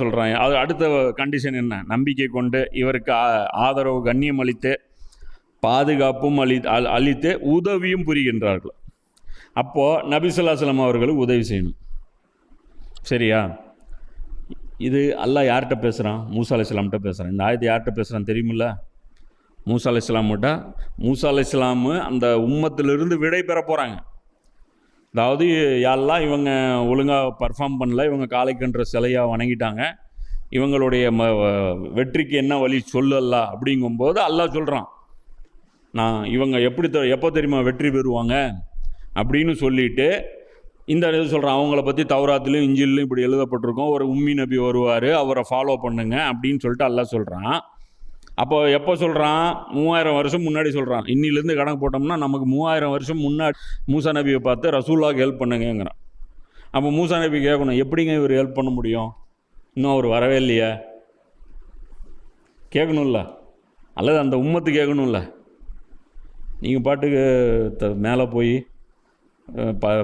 சொல்கிறாங்க. அது அடுத்த கண்டிஷன் என்ன? நம்பிக்கை கொண்டு இவருக்கு ஆதரவு கண்ணியம் அளித்து பாதுகாப்பும் அளித்து உதவியும் புரிகின்றார்கள். அப்போது நபி ஸல்லல்லாஹு அலைஹி வஸல்லம் அவர்களுக்கு உதவி செய்யணும். சரியா? இது அல்லாஹ் யார்கிட்ட பேசுகிறான்? மூசா அலைஹிஸ்ஸலாம்கிட்ட பேசுகிறான். இந்த ஆயத்தை யார்கிட்ட பேசுகிறான் தெரியுமில்ல? மூசா அலைஹிஸ்ஸலாம்கிட்ட. மூசா அலைஹிஸ்ஸலாம் அந்த உம்மத்திலிருந்து விடை பெற போகிறாங்க. அதாவது யாரெல்லாம் இவங்க ஒழுங்காக பர்ஃபார்ம் பண்ணல, இவங்க காளைக்கன்ற சிலையாக வணங்கிட்டாங்க, இவங்களுடைய வெற்றிக்கு என்ன வழி சொல்லல்லா அப்படிங்கும்போது அல்லாஹ் சொல்கிறான், நான் இவங்க எப்போ தெரியுமா வெற்றி பெறுவாங்க அப்படின்னு சொல்லிட்டு இந்த இது சொல்கிறான். அவங்கள பற்றி தௌராத்திலையும் இஞ்சிலையும் இப்படி எழுதப்பட்டிருக்கோம், ஒரு உம்மி நபி வருவார், அவரை ஃபாலோ பண்ணுங்க அப்படின்னு சொல்லிட்டு அல்லாஹ் சொல்கிறான். அப்போ எப்போ சொல்கிறான்? 3000 வருஷம் முன்னாடி சொல்கிறான். இன்னிலேருந்து கணக்கு போட்டோம்னா நமக்கு 3000 வருஷம் முன்னாடி மூசா நபியை பார்த்து ரசூலுல்லாஹ்க்கு ஹெல்ப் பண்ணுங்கிறான். அப்போ மூசா நபி கேட்கணும், எப்படிங்க இவர் ஹெல்ப் பண்ண முடியும்? இன்னும் அவர் வரவே இல்லையா? கேட்கணும்ல, அல்லது அந்த உம்மத்து கேட்கணும்ல. நீங்கள் பாட்டுக்கு மேலே போய்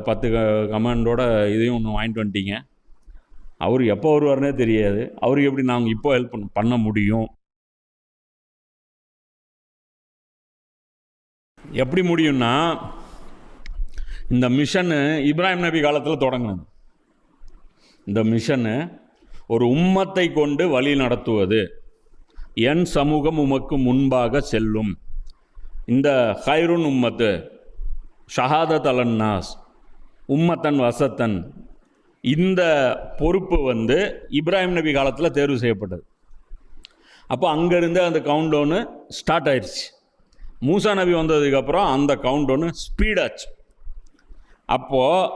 10 கமாண்டோட இதையும் ஒன்று வாங்கிட்டு வந்துட்டீங்க. அவர் எப்போ வருவார்னே தெரியாது. அவருக்கு எப்படி நாங்கள் இப்போ ஹெல்ப் பண்ண முடியும்? எப்படி முடியும்னா, இந்த மிஷனு இப்ராஹிம் நபி காலத்தில் தொடங்கினது. இந்த மிஷனு ஒரு உம்மத்தை கொண்டு வழி நடத்துவது. என் சமூகம் உமக்கு முன்பாக செல்லும். இந்த ஹைருன் உம்மத்து ஷஹாதத் அலன்னாஸ் உம்மத்தன் வசத்தன், இந்த பொறுப்பு இப்ராஹிம் நபி காலத்தில் தேர்வு செய்யப்பட்டது. அப்போ அங்கேருந்து அந்த கவுண்டவுனு ஸ்டார்ட் ஆயிடுச்சு. மூசா நபி வந்ததுக்கப்புறம் அந்த கவுண்டவுனு ஸ்பீடாச்சு. அப்போது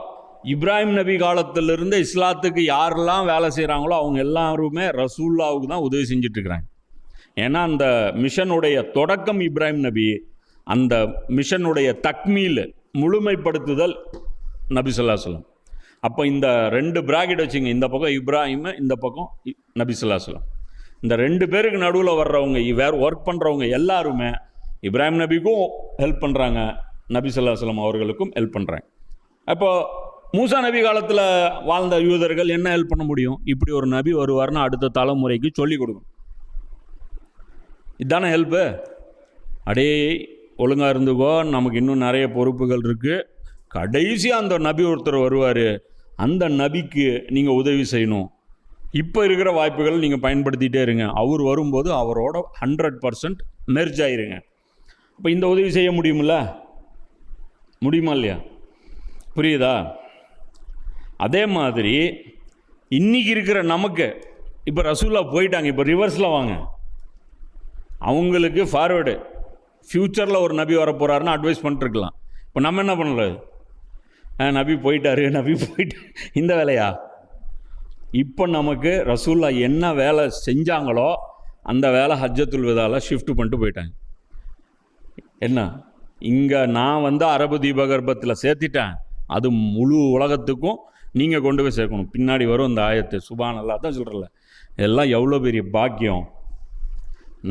இப்ராஹிம் நபி காலத்திலிருந்து இஸ்லாத்துக்கு யாரெல்லாம் வேலை செய்கிறாங்களோ அவங்க எல்லாருமே ரசூலுல்லாவுக்கு தான் உதவி செஞ்சிட்ருக்குறாங்க. ஏன்னா அந்த மிஷனுடைய தொடக்கம் இப்ராஹிம் நபி, அந்த மிஷனுடைய தக்மீல் முழுமைப்படுத்துதல் நபி ஸல்லல்லாஹு அலைஹி வஸல்லம். அப்போ இந்த 2 பிராக்கெட் வச்சுங்க, இந்த பக்கம் இப்ராஹிம், இந்த பக்கம் நபி ஸல்லல்லாஹு அலைஹி வஸல்லம். இந்த 2 பேருக்கு நடுவில் வர்றவங்க, வேறு ஒர்க் பண்ணுறவங்க எல்லாருமே இப்ராஹிம் நபிக்கும் ஹெல்ப் பண்ணுறாங்க, நபி ஸல்லல்லாஹு அலைஹி வஸல்லம் அவர்களுக்கும் ஹெல்ப் பண்ணுறாங்க. அப்போது மூசா நபி காலத்தில் வாழ்ந்த யூதர்கள் என்ன ஹெல்ப் பண்ண முடியும்? இப்படி ஒரு நபி வருவார்னு அடுத்த தலைமுறைக்கு சொல்லிக் கொடுக்கும். இதுதானே ஹெல்ப்பு. அடே ஒழுங்காக இருந்துக்கோ, நமக்கு இன்னும் நிறைய பொறுப்புகள் இருக்குது, கடைசியாக அந்த நபி ஒருத்தர் வருவார், அந்த நபிக்கு நீங்கள் உதவி செய்யணும், இப்போ இருக்கிற வாய்ப்புகள் நீங்கள் பயன்படுத்திகிட்டே இருங்க, அவர் வரும்போது அவரோட 100% மெர்ஜ் ஆயிருங்க. இப்போ இந்த உதவி செய்ய முடியுமில்ல? முடியுமா இல்லையா? புரியுதா? அதே மாதிரி இன்றைக்கி இருக்கிற நமக்கு இப்போ ரசூலுல்லாஹ் போயிட்டாங்க, இப்போ ரிவர்ஸில் வாங்க, அவங்களுக்கு ஃபார்வேர்டு, ஃப்யூச்சரில் ஒரு நபி வர போகிறாருன்னு அட்வைஸ் பண்ணிட்டுருக்கலாம். இப்போ நம்ம என்ன பண்ணுறது? நபி போயிட்டாரு, நபி போயிட்டு இந்த வேலையா? இப்போ நமக்கு ரசூலுல்லாஹ் என்ன வேலை செஞ்சாங்களோ அந்த வேலை ஹஜ்ஜத்துல் விதாவில் ஷிஃப்ட் பண்ணிட்டு போயிட்டாங்க. என்ன, இங்கே நான் அரபு தீபகற்பத்தில் சேர்த்திட்டேன், அது முழு உலகத்துக்கும் நீங்கள் கொண்டு போய் சேர்க்கணும். பின்னாடி வரும் இந்த ஆயத்து, சுப்ஹானல்லாஹ் தான் சொல்கிறல. இதெல்லாம் எவ்வளோ பெரிய பாக்கியம்.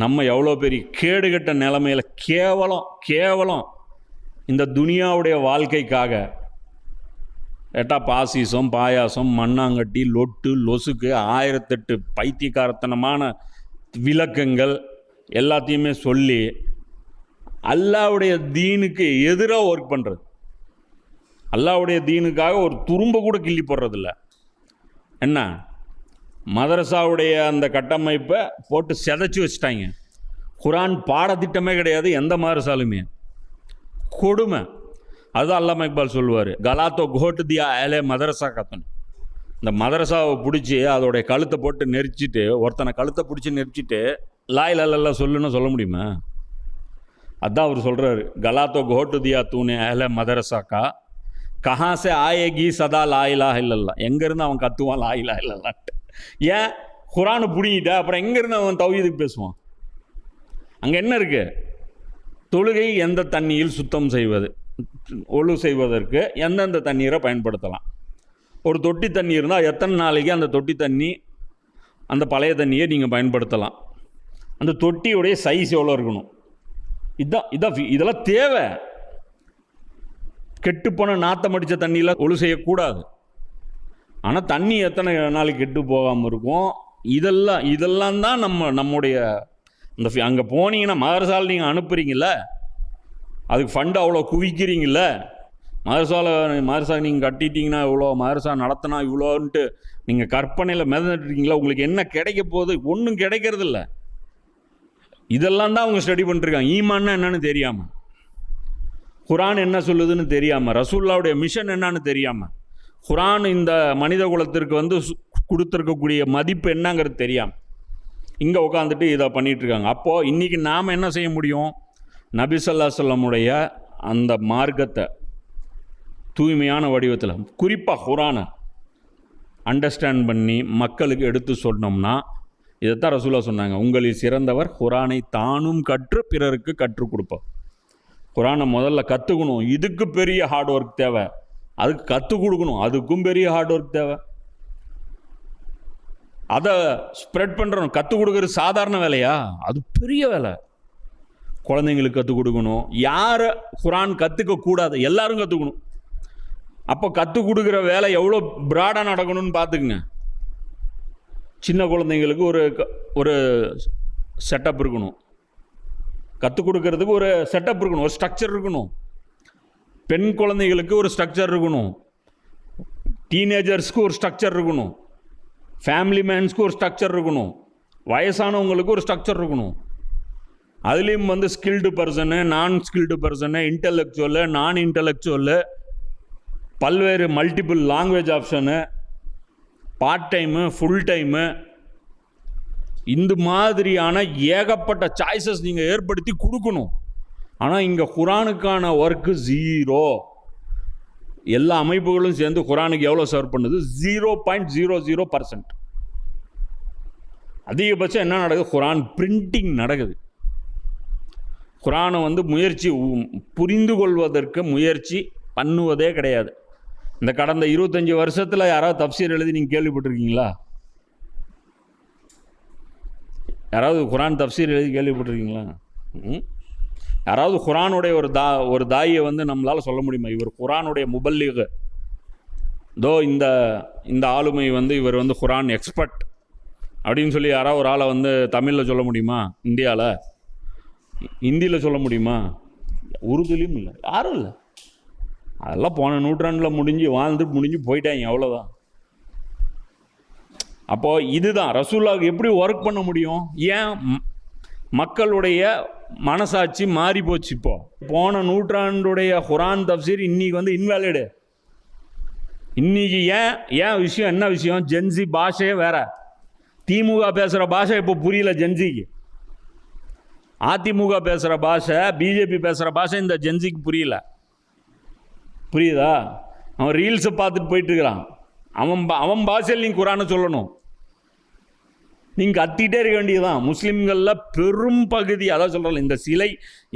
நம்ம எவ்வளோ பெரிய கேடுகட்ட நிலைமையில் கேவலம் இந்த துனியாவுடைய வாழ்க்கைக்காக பாசிசம், பாயாசம், மண்ணாங்கட்டி, லொட்டு லொசுக்கு, 1008 பைத்தியக்காரத்தனமான விளக்கங்கள் எல்லாத்தையுமே சொல்லி அல்லாஹ்வுடைய தீனுக்கு எதிராக ஒர்க் பண்ணுறது. அல்லாஹ்வுடைய தீனுக்காக ஒரு துரும்ப கூட கிள்ளி போடுறதில்ல. என்ன, மதரசாவுடைய அந்த கட்டமைப்பை போட்டு செதைச்சி வச்சுட்டாங்க. குரான் பாடத்திட்டமே கிடையாது எந்த மதரசாலுமே. கொடுமை. அதுதான் அல்லாமா இக்பால் சொல்லுவார், கலாத்தோ கோட்டு தியா ஏலே மதரசா கத்தன். இந்த மதரசாவை பிடிச்சி அதோடைய கழுத்தை போட்டு நெரிச்சிட்டு, ஒருத்தனை கழுத்தை பிடிச்சி நெரிச்சிட்டு லாயில் அல்லா சொல்லுன்னு சொல்ல முடியுமா? அதான் அவர் சொல்கிறாரு, கலாத்தோ கோட்டு தியா தூணே ஏலே மதரசாக்கா கஹாசே ஆயேகி சதா லா இலாஹ இல்லல்லாஹ். எங்கேருந்து அவன் கத்துவான் லா இலாஹ இல்லல்லாஹ்ட்டு? ஏன் குரானை பிடிங்கிட்ட அப்புறம் எங்கேருந்து அவன் தௌஹீதுக்கு பேசுவான்? அங்கே என்ன இருக்குது? தொழுகை எந்த தண்ணியில் சுத்தம் செய்வது, ஒழு செய்வதற்கு எந்தெந்த தண்ணீரை பயன்படுத்தலாம். ஒரு தொட்டி தண்ணி இருந்தால் எத்தனை நாளைக்கு அந்த தொட்டி தண்ணி, அந்த பழைய தண்ணியை நீங்கள் பயன்படுத்தலாம். அந்த தொட்டியுடைய சைஸ் எவ்வளோ இருக்கணும்? இதெல்லாம் தேவை. கெட்டுப்போன நாத்தம் அடித்த தண்ணியில் ஒழு செய்யக்கூடாது. ஆனால் தண்ணி எத்தனை நாளைக்கு கெட்டு போகாமல் இருக்கும், இதெல்லாம் தான் நம்முடைய இந்த அங்கே போனீங்கன்னா மதரசாவில் நீங்கள் அனுப்புகிறீங்கள, அதுக்கு ஃபண்டு அவ்வளோ குவிக்கிறீங்கள, மதரசா நீங்கள் கட்டிட்டீங்கன்னா இவ்வளோ, மதரசா நடத்தினா இவ்வளோன்ட்டு நீங்கள் கற்பனையில் மிதந்துட்டீங்களா, உங்களுக்கு என்ன கிடைக்க போகுது? ஒன்றும் கிடைக்கிறது இல்லை. இதெல்லாம் தான் அவங்க ஸ்டடி பண்ணிட்டுருக்காங்க. ஈமான்னா என்னன்னு தெரியாமல், குரான் என்ன சொல்லுதுன்னு தெரியாமல், ரசூலுல்லாவுடைய மிஷன் என்னன்னு தெரியாமல், குரான் இந்த மனித குலத்திற்கு வந்து கொடுத்துருக்கக்கூடிய மதிப்பு என்னங்கிறது தெரியாமல் இங்கே உட்காந்துட்டு இதை பண்ணிகிட்ருக்காங்க. அப்போது இன்றைக்கி நாம் என்ன செய்ய முடியும்? நபி ஸல்லல்லாஹு அலைஹி வஸல்லமுடைய அந்த மார்க்கத்தை தூய்மையான வடிவத்தில், குறிப்பாக குரானை அண்டர்ஸ்டாண்ட் பண்ணி மக்களுக்கு எடுத்து சொன்னோம்னா, இதைத்தான் ரசூலுல்லாஹ் சொன்னாங்க, உங்களில் சிறந்தவர் குரானை தானும் கற்று பிறருக்கு கற்றுக் கொடுப்பார். குரானை முதல்ல கற்றுக்கணும், இதுக்கு பெரிய ஹார்ட் ஒர்க் தேவை. அதுக்கு கற்றுக் கொடுக்கணும், அதுக்கும் பெரிய ஹார்ட் ஒர்க் தேவை. அதை ஸ்ப்ரெட் பண்ணுறோம். கற்றுக் கொடுக்குறது சாதாரண வேலையா? அது பெரிய வேலை. குழந்தைங்களுக்கு கற்றுக் கொடுக்கணும். யாரை குரான் கற்றுக்கக்கூடாது, எல்லாரும் கற்றுக்கணும். அப்போ கற்றுக் கொடுக்குற வேலை எவ்வளோ ப்ராடாக நடக்கணும்னு பார்த்துக்குங்க. சின்ன குழந்தைங்களுக்கு ஒரு செட்டப் இருக்கணும், கற்றுக் கொடுக்கறதுக்கு ஒரு செட்டப் இருக்கணும், ஒரு ஸ்ட்ரக்சர் இருக்கணும். பெண் குழந்தைகளுக்கு ஒரு ஸ்ட்ரக்சர் இருக்கணும், டீனேஜர்ஸ்க்கு ஒரு ஸ்ட்ரக்சர் இருக்கணும், ஃபேமிலி மேன்ஸ்க்கு ஒரு ஸ்ட்ரக்சர் இருக்கணும், வயசானவங்களுக்கு ஒரு ஸ்ட்ரக்சர் இருக்கணும். அதுலேயும் வந்து ஸ்கில்டு பர்சனு, நான் ஸ்கில்டு பர்சனு, இன்டலெக்சுவலு, நான் இன்டலெக்சுவலு, பல்வேறு multiple language option, part time, full time, இந்த மாதிரியான ஏகப்பட்ட சாய்ஸஸ் நீங்கள் ஏற்படுத்தி கொடுக்கணும். ஆனால் இங்கே குரானுக்கான ஒர்க்கு ஜீரோ. எல்லா அமைப்புகளும் சேர்ந்து குரானுக்கு எவ்வளோ சர்வ் பண்ணுது? 0.00%. அதிகபட்சம் என்ன நடக்குது? குரான் பிரிண்டிங் நடக்குது. குரானை வந்து புரிந்து கொள்வதற்கு முயற்சி பண்ணுவதே கிடையாது. இந்த கடந்த 25 வருஷத்தில் யாராவது தப்சீர் எழுதி நீங்கள் கேள்விப்பட்டிருக்கீங்களா? யாராவது குரான் தப்சீர் எழுதி கேள்விப்பட்டிருக்கீங்களா? யாராவது குரானுடைய ஒரு தாயை வந்து நம்மளால் சொல்ல முடியுமா, இவர் குரானுடைய முபல்லிக, தோ இந்த ஆளுமை வந்து இவர் வந்து குரான் எக்ஸ்பர்ட் அப்படின்னு சொல்லி யாராவது ஒரு ஆளை வந்து தமிழில் சொல்ல முடியுமா? இந்தியாவில் ஹிந்தியில் சொல்ல முடியுமா? உருதுலையும் இல்லை, யாரும் இல்லை. அதெல்லாம் போன நூற்றாண்டில் முடிஞ்சு போயிட்டாங்க, அவ்வளோதான். அப்போது இதுதான் ரசூலுல்லாஹ்வுக்கு எப்படி ஒர்க் பண்ண முடியும்? ஏன் மக்களுடைய மனசாட்சி மாறி போச்சு. போன நூற்றாண்டுடைய குரான் தப்சீர் இன்னைக்கு வந்து இன்வேலிடு. இன்னைக்கு ஏன் விஷயம் என்ன விஷயம்? ஜென்சி பாஷையே வேற. திமுக பேசுகிற பாஷை இப்போ புரியல ஜென்சிக்கு. அதிமுக பேசுகிற பாஷை, பிஜேபி பேசுகிற பாஷை இந்த ஜென்சிக்கு புரியல. புரியுதா? அவன் ரீல்ஸை பார்த்துட்டு போயிட்டுருக்கிறான். அவன் பாஷையில் நீங்கள் குரானை சொல்லணும். நீங்கள் கத்திட்டே இருக்க வேண்டியதுதான். முஸ்லீம்களில் பெரும் பகுதி, அதான் சொல்கிறாங்க, இந்த சிலை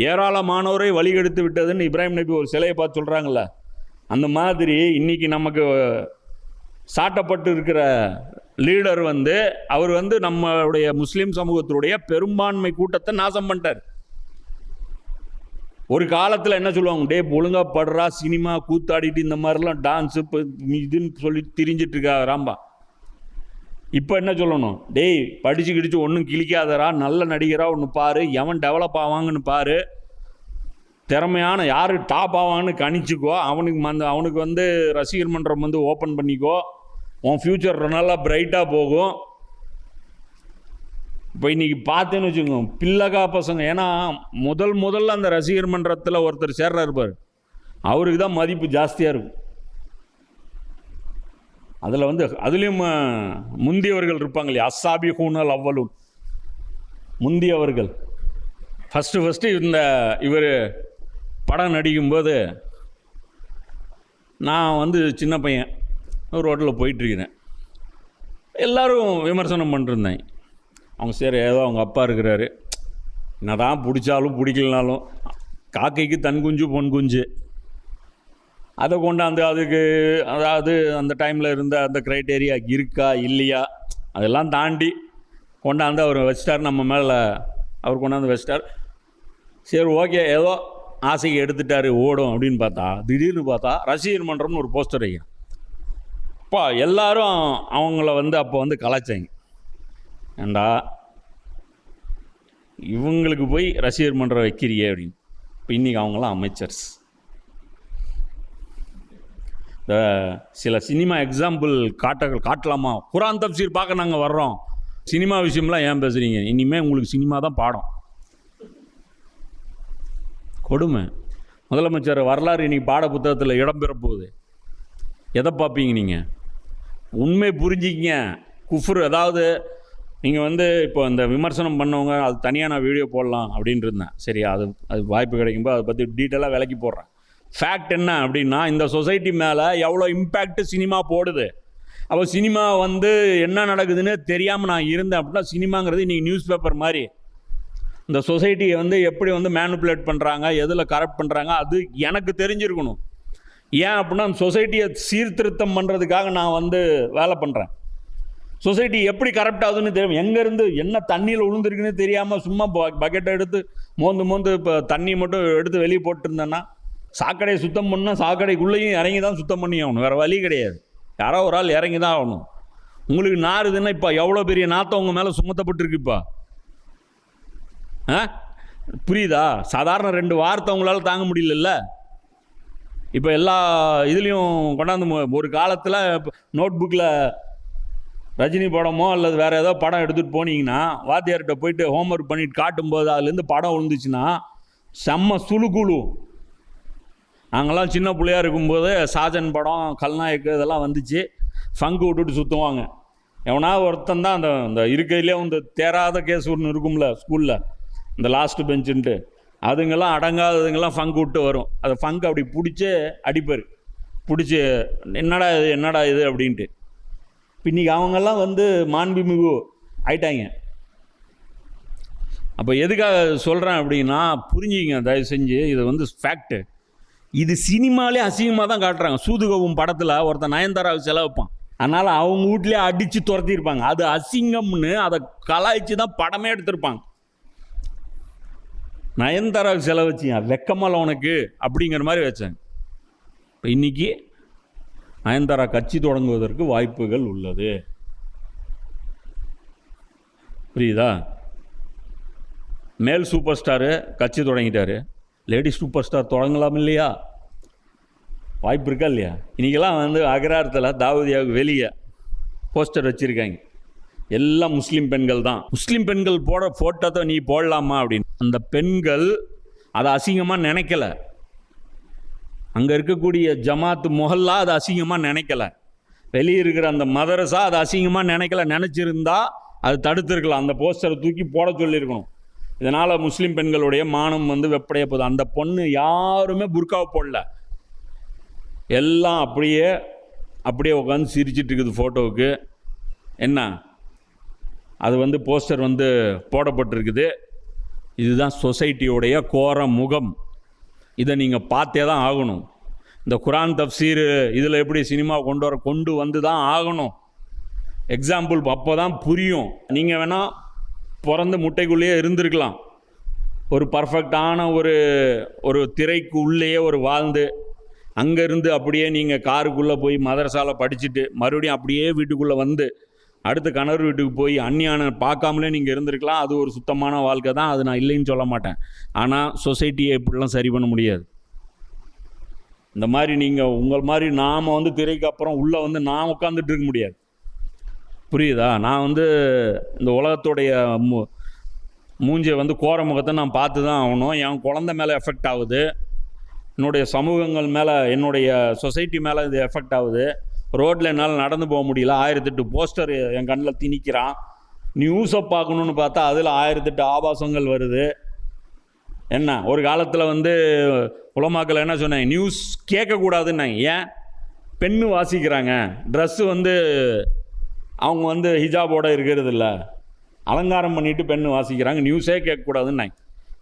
ஏராளமானோரை வழிகெடுத்து விட்டதுன்னு இப்ராஹிம் நபி ஒரு சிலையை பார்த்து சொல்கிறாங்கல்ல, அந்த மாதிரி இன்றைக்கி நமக்கு சாட்டப்பட்டு இருக்கிற லீடர் வந்து அவர் வந்து நம்மளுடைய முஸ்லீம் சமூகத்தினுடைய பெரும்பான்மை கூட்டத்தை நாசம் பண்ணிட்டார். ஒரு காலத்தில் என்ன சொல்லுவாங்க, டே ஒழுங்கா படுறா, சினிமா கூத்தாடிட்டு இந்த மாதிரிலாம் டான்ஸு இதுன்னு சொல்லி திரிஞ்சிட்டு இருக்கா ராம்பா. இப்போ என்ன சொல்லணும்? டேய் படித்து கிடிச்சு ஒன்றும் கிழிக்காதரா, நல்ல நடிகராக ஒன்று பாரு, எவன் டெவலப் ஆவாங்கன்னு பாரு, திறமையான யார் டாப் ஆவாங்கன்னு கணிச்சிக்கோ, அவனுக்கு வந்து ரசிகர் மன்றம் வந்து ஓப்பன் பண்ணிக்கோ, உன் ஃப்யூச்சர் நல்லா பிரைட்டாக போகும். இப்போ இன்றைக்கி பார்த்தேன்னு வச்சுக்கோங்க, பிள்ளகா பசங்க, ஏன்னா முதல்ல அந்த ரசிகர் மன்றத்தில் ஒருத்தர் சேர்றா இருப்பார், அவருக்கு தான் மதிப்பு ஜாஸ்தியாக இருக்கும். அதில் வந்து அதுலேயும் முந்தியவர்கள் இருப்பாங்க இல்லையா, அஸ்ஸாபிகூனல் அவ்வலூன், முந்தியவர்கள். ஃபஸ்ட்டு இவர் படம் நடிக்கும்போது நான் வந்து சின்ன பையன் ரோட்டில் போயிட்டுருக்கிறேன், எல்லோரும் விமர்சனம் பண்ணிருந்தேன். அவங்க சரி ஏதோ அவங்க அப்பா இருக்கிறாரு, என்ன தான் பிடிச்சாலும் பிடிக்கலனாலும் காக்கைக்கு தன் குஞ்சு பொன் குஞ்சு, அதை கொண்டாந்து அதுக்கு அதாவது அந்த டைமில் இருந்த அந்த க்ரைட்டேரியா இருக்கா இல்லையா அதெல்லாம் தாண்டி கொண்டாந்து அவர் வச்சிட்டார் நம்ம மேலே. அவர் கொண்டாந்து வச்சிட்டார். சரி ஓகே, ஏதோ ஆசைக்கு எடுத்துட்டார், ஓடும் அப்படின்னு பார்த்தா திடீர்னு பார்த்தா ரசிகர் மன்றம்னு ஒரு போஸ்டர் வைக்கிறேன். அப்போ எல்லோரும் அவங்கள வந்து அப்போ வந்து கலாய்ச்சாங்க. ஏண்டா இவங்களுக்கு போய் ரசிகர் மன்றம் வைக்கிறியே அப்படின்னு. இப்போ இன்றைக்கி அவங்களாம் அமைச்சர்ஸ். இந்த சில சினிமா எக்ஸாம்பிள் காட்டலாமா? குரான் தப்சீர் பார்க்க நாங்கள் வர்றோம், சினிமா விஷயம்லாம் ஏன் பேசுகிறீங்க? இனிமேல் உங்களுக்கு சினிமா தான் பாடம். கொடுமை. முதலமைச்சர் வரலாறு இன்றைக்கி பாட புத்தகத்தில் இடம்பெற போகுது. எதை பார்ப்பீங்க நீங்கள்? உண்மை புரிஞ்சிக்கிங்க. குஃப்ரு, அதாவது நீங்கள் இப்போ இந்த விமர்சனம் பண்ணவங்க அது தனியாக நான் வீடியோ போடலாம் அப்படின்ட்டு இருந்தேன். சரி, அது வாய்ப்பு கிடைக்கும்போது அதை பற்றி டீட்டெயிலாக விளக்கி போடுறேன். ஃபேக்ட் என்ன அப்படின்னா, இந்த சொசைட்டி மேலே எவ்வளோ இம்பேக்ட் சினிமா போடுது. அப்போ சினிமா என்ன நடக்குதுன்னு தெரியாமல் நான் இருந்தேன் அப்படின்னா, சினிமாங்கிறது இன்றைக்கி நியூஸ் பேப்பர் மாதிரி. இந்த சொசைட்டியை எப்படி மேனிப்புலேட் பண்ணுறாங்க, எதில் கரப்ட் பண்ணுறாங்க, அது எனக்கு தெரிஞ்சிருக்கணும். ஏன் அப்படின்னா, அந்த சொசைட்டியை சீர்திருத்தம் பண்ணுறதுக்காக நான் வேலை பண்ணுறேன். சொசைட்டி எப்படி கரப்ட் ஆகுதுன்னு தெரியும். எங்கேருந்து என்ன தண்ணியில் விழுந்துருக்குன்னு தெரியாமல் சும்மா பக்கெட்டை எடுத்து மோந்து இப்போ தண்ணி மட்டும் எடுத்து வெளியே போட்டுருந்தேன்னா, சாக்கடையை சுத்தம் பண்ணால் சாக்கடைக்குள்ளேயும் இறங்கி தான் சுத்தம் பண்ணி ஆகணும். வேறு வழி கிடையாது. யாரோ ஒரு ஆள் இறங்கி தான் ஆகணும். உங்களுக்கு நாறுதுன்னா இப்போ எவ்வளோ பெரிய நாற்றம் உங்கள் மேலே சுமத்தப்பட்டிருக்கு. இப்போ புரியுதா? சாதாரண 2 வார்த்தை உங்களால் தாங்க முடியல. இப்போ எல்லா இதுலேயும் கொண்டாந்து ஒரு காலத்தில் நோட் புக்கில் ரஜினி படமோ அல்லது வேறு ஏதோ படம் எடுத்துகிட்டு போனீங்கன்னா, வாத்தியார்கிட்ட போயிட்டு ஹோம்ஒர்க் பண்ணிட்டு காட்டும்போது அதுலேருந்து படம் விழுந்துச்சுன்னா செம்ம சுழுக்குழு. நாங்கள்லாம் சின்ன பிள்ளையாக இருக்கும்போது சாஜன் படம், கல்நாயக்கு இதெல்லாம் வந்துச்சு. ஃபங்கு விட்டுட்டு சுற்றுவாங்க. எவனா ஒருத்தன் தான் அந்த இருக்கையிலே தேராத கேஸ் ஒன்று இருக்கும்ல ஸ்கூலில், இந்த லாஸ்ட்டு பெஞ்சுன்ட்டு, அதுங்கெல்லாம் அடங்காததுங்கெல்லாம் ஃபங்கு விட்டு வரும். அதை ஃபங்கு அப்படி பிடிச்சி அடிப்பார். பிடிச்சி என்னடா இது அப்படின்ட்டு. இன்றைக்கி அவங்கெல்லாம் மாண்புமிகு ஆயிட்டாங்க. அப்போ எதுக்காக சொல்கிறேன் அப்படின்னா, புரிஞ்சுங்க தயவு செஞ்சு. இது ஃபேக்ட்டு. இது சினிமாலே அசிங்கமாக தான் காட்டுறாங்க. சூதுகவும் படத்தில் ஒருத்தன் நயன்தாராவுக்கு செலவைப்பான். அதனால் அவங்க வீட்லேயே அடித்து துரத்திருப்பாங்க. அது அசிங்கம்னு அதை கலாய்ச்சி தான் படமே எடுத்திருப்பாங்க. நயன்தாராவுக்கு செலவச்சிங்க, வெக்கமல்ல உனக்கு அப்படிங்கிற மாதிரி வச்சாங்க. இப்போ இன்றைக்கி நயன்தாரா கட்சி தொடங்குவதற்கு வாய்ப்புகள் உள்ளது. புரியுதா? மேல் சூப்பர் ஸ்டாரு கட்சி தொடங்கிட்டாரு, லேடி சூப்பர் ஸ்டார் தொடங்கலாம் இல்லையா? வாய்ப்பு இருக்கா இல்லையா? இன்றைக்கெல்லாம் அகராரத்தில் தாவூதியாவுக்கு வெளியே போஸ்டர் வச்சுருக்காங்க. எல்லாம் முஸ்லீம் பெண்கள் தான். முஸ்லீம் பெண்கள் போட ஃபோட்டோத்தை நீ போடலாமா அப்படின்னு. அந்த பெண்கள் அதை அசிங்கமாக நினைக்கல. அங்கே இருக்கக்கூடிய ஜமாத்து மொஹல்லா அதை அசிங்கமாக நினைக்கல. வெளியே இருக்கிற அந்த மதரசா அதை அசிங்கமாக நினைக்கல. நினச்சிருந்தா அது தடுத்துருக்கலாம். அந்த போஸ்டரை தூக்கி போட சொல்லியிருக்கணும். இதனால் முஸ்லீம் பெண்களுடைய மானம் வெப்படைய போகுது. அந்த பொண்ணு யாருமே புர்காவை போடல. எல்லாம் அப்படியே உட்காந்து சிரிச்சிட்டு இருக்குது ஃபோட்டோவுக்கு. என்ன அது போஸ்டர் போடப்பட்டிருக்குது. இதுதான் சொசைட்டியோடைய கோர முகம். இதை நீங்கள் பார்த்தே தான் ஆகணும். இந்த குரான் தப்சீர் இதில் எப்படி சினிமா கொண்டு வந்து தான் ஆகணும். எக்ஸாம்பிள் அப்போ தான் புரியும். நீங்கள் வேணால் பிறந்து முட்டைக்குள்ளேயே இருந்திருக்கலாம். ஒரு பர்ஃபெக்டான ஒரு திரைக்கு உள்ளேயே வாழ்ந்து, அங்கேருந்து அப்படியே நீங்கள் காருக்குள்ளே போய் மதரசாவில் படிச்சுட்டு மறுபடியும் அப்படியே வீட்டுக்குள்ளே அடுத்த கணவர் வீட்டுக்கு போய் அந்நியான பார்க்காமலே நீங்கள் இருந்திருக்கலாம். அது ஒரு சுத்தமான வாழ்க்கை தான். அது நான் இல்லைன்னு சொல்ல மாட்டேன். ஆனால் சொசைட்டியை இப்படிலாம் சரி பண்ண முடியாது. இந்த மாதிரி நீங்கள் உங்கள் மாதிரி நாம் திரைக்கு அப்புறம் உள்ளே நான் உட்காந்துட்டு இருக்க முடியாது. புரியுதா? நான் இந்த உலகத்துடைய மூஞ்சியை கோர முகத்தை நான் பார்த்து தான் ஆகணும். என் குழந்தை மேலே எஃபெக்ட் ஆகுது, என்னுடைய சமூகங்கள் மேலே, என்னுடைய சொசைட்டி மேலே இது எஃபெக்ட் ஆகுது. ரோட்டில் என்னால் நடந்து போக முடியல. 1008 போஸ்டர் என் கண்ணில் திணிக்கிறான். நியூஸை பார்க்கணுன்னு பார்த்தா அதில் 1008 ஆபாசங்கள் வருது. என்ன ஒரு காலத்தில் உலமாக்கள் என்ன சொன்னாங்க, நியூஸ் கேட்கக்கூடாதுன்னாங்க. ஏன்? பெண்ணு வாசிக்கிறாங்க, ட்ரெஸ்ஸு அவங்க ஹிஜாபோடு இருக்கிறது இல்லை, அலங்காரம் பண்ணிவிட்டு பெண்ணு வாசிக்கிறாங்க, நியூஸே கேட்கக்கூடாதுன்னாங்க.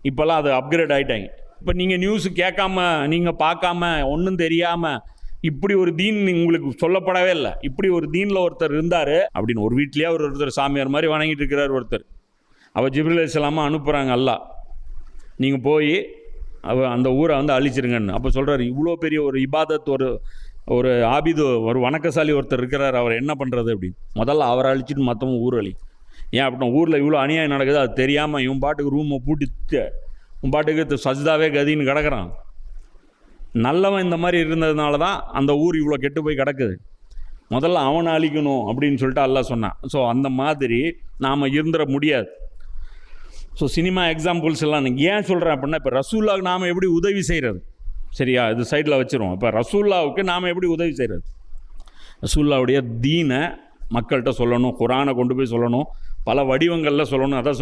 இப்போல்லாம் அது அப்கிரேட் ஆகிட்டாங்க. இப்போ நீங்கள் நியூஸு கேட்காம, நீங்கள் பார்க்காம, ஒன்றும் தெரியாமல், இப்படி ஒரு தீன் உங்களுக்கு சொல்லப்படவே இல்லை. இப்படி ஒரு தீனில் ஒருத்தர் இருந்தார் அப்படின்னு ஒரு வீட்லேயே ஒருத்தர் சாமியார் மாதிரி வணங்கிட்டு இருக்கிறார் ஒருத்தர். அவள் ஜிப்ரீல் அலைஹிஸ்ஸலாமை அனுப்புகிறாங்க அல்லாஹ், நீங்கள் போய் அந்த ஊரை அழிச்சிருங்கன்னு. அப்போ சொல்கிறார், இவ்வளோ பெரிய ஒரு இபாதத், ஒரு ஆபிது, ஒரு வணக்கசாலி ஒருத்தர் இருக்கிறார், அவர் என்ன பண்ணுறது அப்படின்னு. முதல்ல அவரை அழிச்சிட்டு மற்றவங்க ஊர் அழி. ஏன் அப்படின்னா ஊரில் இவ்வளோ அநியாயம் நடக்குது, அது தெரியாமல் இவன் பாட்டுக்கு ரூமை பூட்டி உன் பாட்டுக்கு சஜ்தாவே கதின்னு கிடக்கிறான். நல்லவன் இந்த மாதிரி இருந்ததுனால தான் அந்த ஊர் இவ்வளோ கெட்டு போய் கிடக்குது. முதல்ல அவனை அழிக்கணும் அப்படின்னு சொல்லிட்டு அல்லாஹ் சொன்னான். ஸோ அந்த மாதிரி நாம் இருந்துட முடியாது. ஸோ சினிமா எக்ஸாம்பிள்ஸ் எல்லாம் ஏன் சொல்கிறேன் அப்படின்னா, இப்போ ரசூல்லாவுக்கு நாம் எப்படி உதவி செய்கிறது, சரியா, இது சைடில் வச்சுருவோம். இப்போ ரசூல்லாவுக்கு நாம் எப்படி உதவி செய்கிறது? ரசூல்லாவுடைய தீனை மக்கள்கிட்ட சொல்லணும், குரானை கொண்டு போய் சொல்லணும், பல வடிவங்களில் சொல்லணும். அதான்